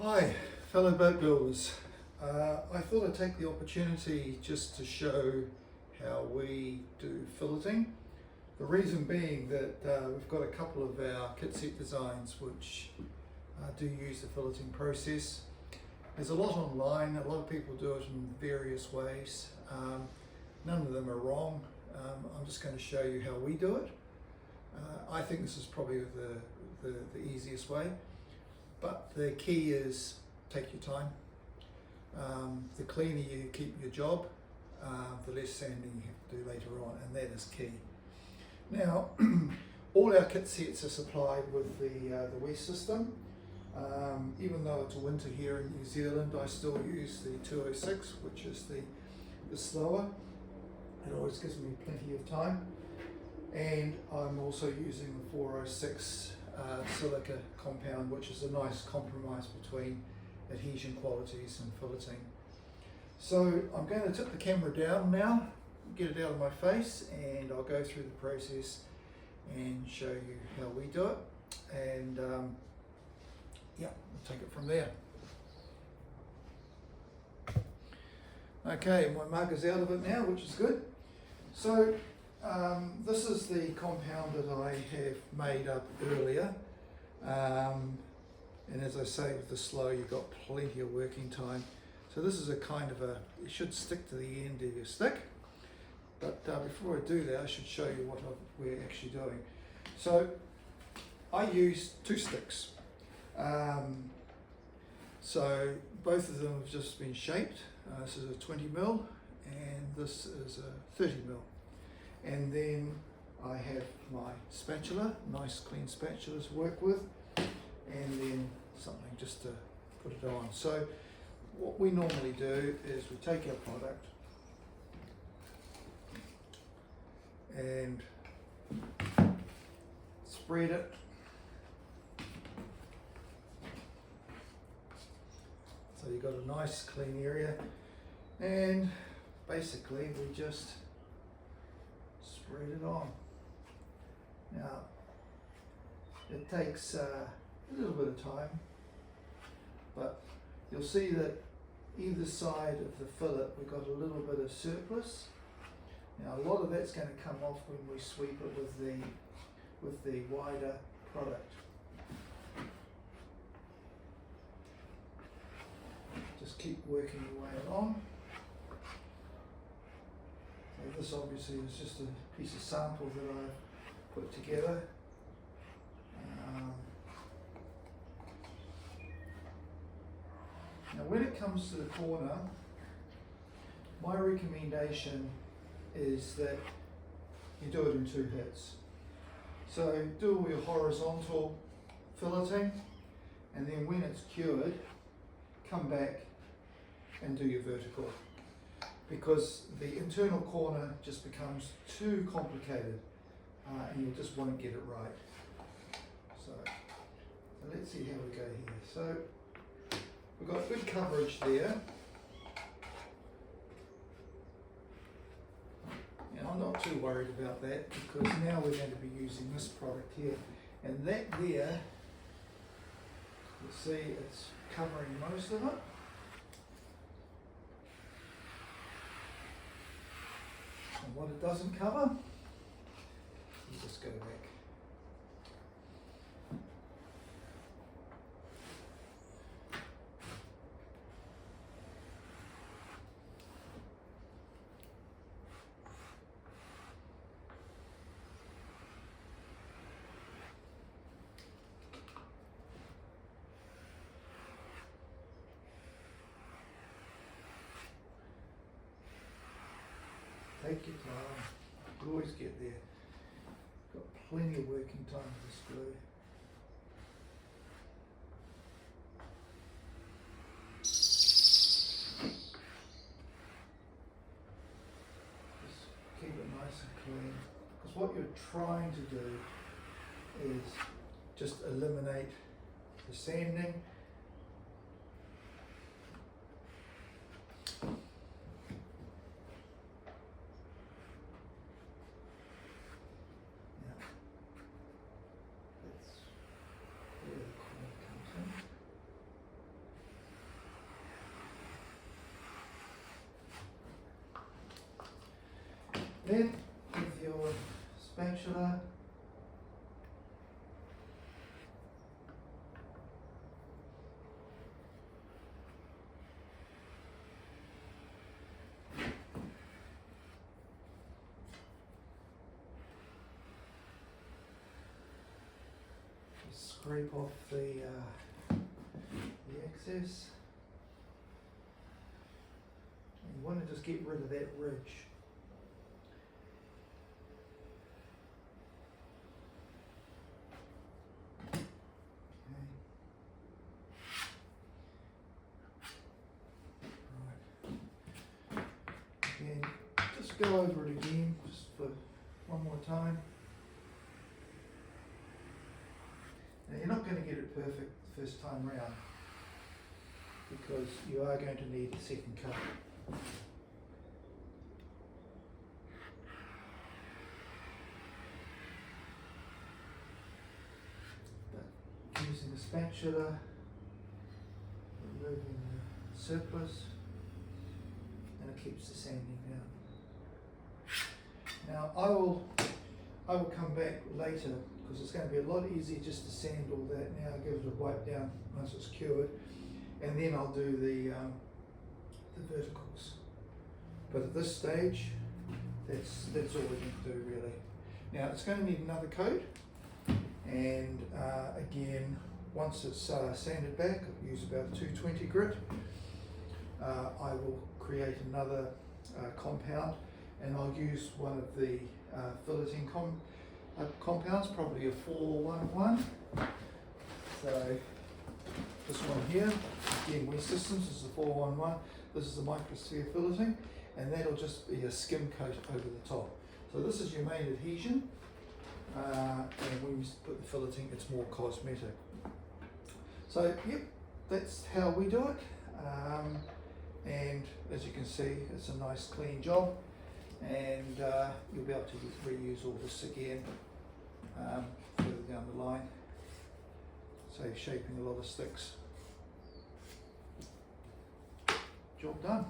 Hi, fellow boat builders. I thought I'd take the opportunity just to show how we do filleting. The reason being that we've got a couple of our kit set designs which do use the filleting process. There's a lot online, a lot of people do it in various ways. None of them are wrong. I'm just going to show you how we do it. I think this is probably the easiest way. But the key is take your time. The cleaner you keep your job, the less sanding you have to do later on, and that is key. Now, all our kit sets are supplied with the West system. Even though it's winter here in New Zealand, I still use the 206, which is the slower. It always gives me plenty of time. And I'm also using the 406 silica compound, which is a nice compromise between adhesion qualities and filleting. So I'm going to tip the camera down now, get it out of my face, and I'll go through the process and show you how we do it, and yeah, we'll take it from there. Okay, my mug is out of it now, which is good. So this is the compound that I have made up earlier, and as I say, with the slow you've got plenty of working time. So this is a kind of a, it should stick to the end of your stick, but before I do that I should show you what we're actually doing. So I use two sticks, so both of them have just been shaped. This is a 20mm and this is a 30mm. And then I have my spatula, nice clean spatula to work with, and then something just to put it on. So what we normally do is we take our product and spread it so you've got a nice clean area, and basically we just spread it on. Now it takes a little bit of time, but you'll see that either side of the fillet we've got a little bit of surplus. Now a lot of that's going to come off when we sweep it with the wider product. Just keep working your way along. So this obviously is just a piece of sample that I've put together. Now when it comes to the corner, my recommendation is that you do it in two hits. So do all your horizontal filleting, and then when it's cured, come back and do your vertical, because the internal corner just becomes too complicated and you just won't get it right. So let's see how we go here. So we've got good coverage there. Now I'm not too worried about that, because now we're going to be using this product here, and that there, you'll see it's covering most of it. And what it doesn't cover, you just go back. Take your time, you'll always get there. Got plenty of working time with this glue. Just keep it nice and clean, because what you're trying to do is just eliminate the sanding. then with your spatula, scrape off the excess. And you want to just get rid of that ridge. Okay. Right. Again, just go over it again, just for one more time. Now you're not going to get it perfect the first time round because you are going to need a second cut. But using the spatula, removing the surplus, and it keeps the sanding down. Now I will come back later because it's going to be a lot easier just to sand all that now, give it a wipe down once it's cured, and then I'll do the verticals. But at this stage, that's all we can do really. Now it's going to need another coat, and again, once it's sanded back, I'll use about a 220 grit. I will create another compound, and I'll use one of the filleting compounds, probably a 411. So this one here, again, West Systems, this is the 411. This is the microsphere filleting, and that'll just be a skim coat over the top. So this is your main adhesion, and when you put the filleting, it's more cosmetic. So yep, that's how we do it. And as you can see, it's a nice clean job, and you'll be able to reuse all this again further down the line, save shaping a lot of sticks. Job done.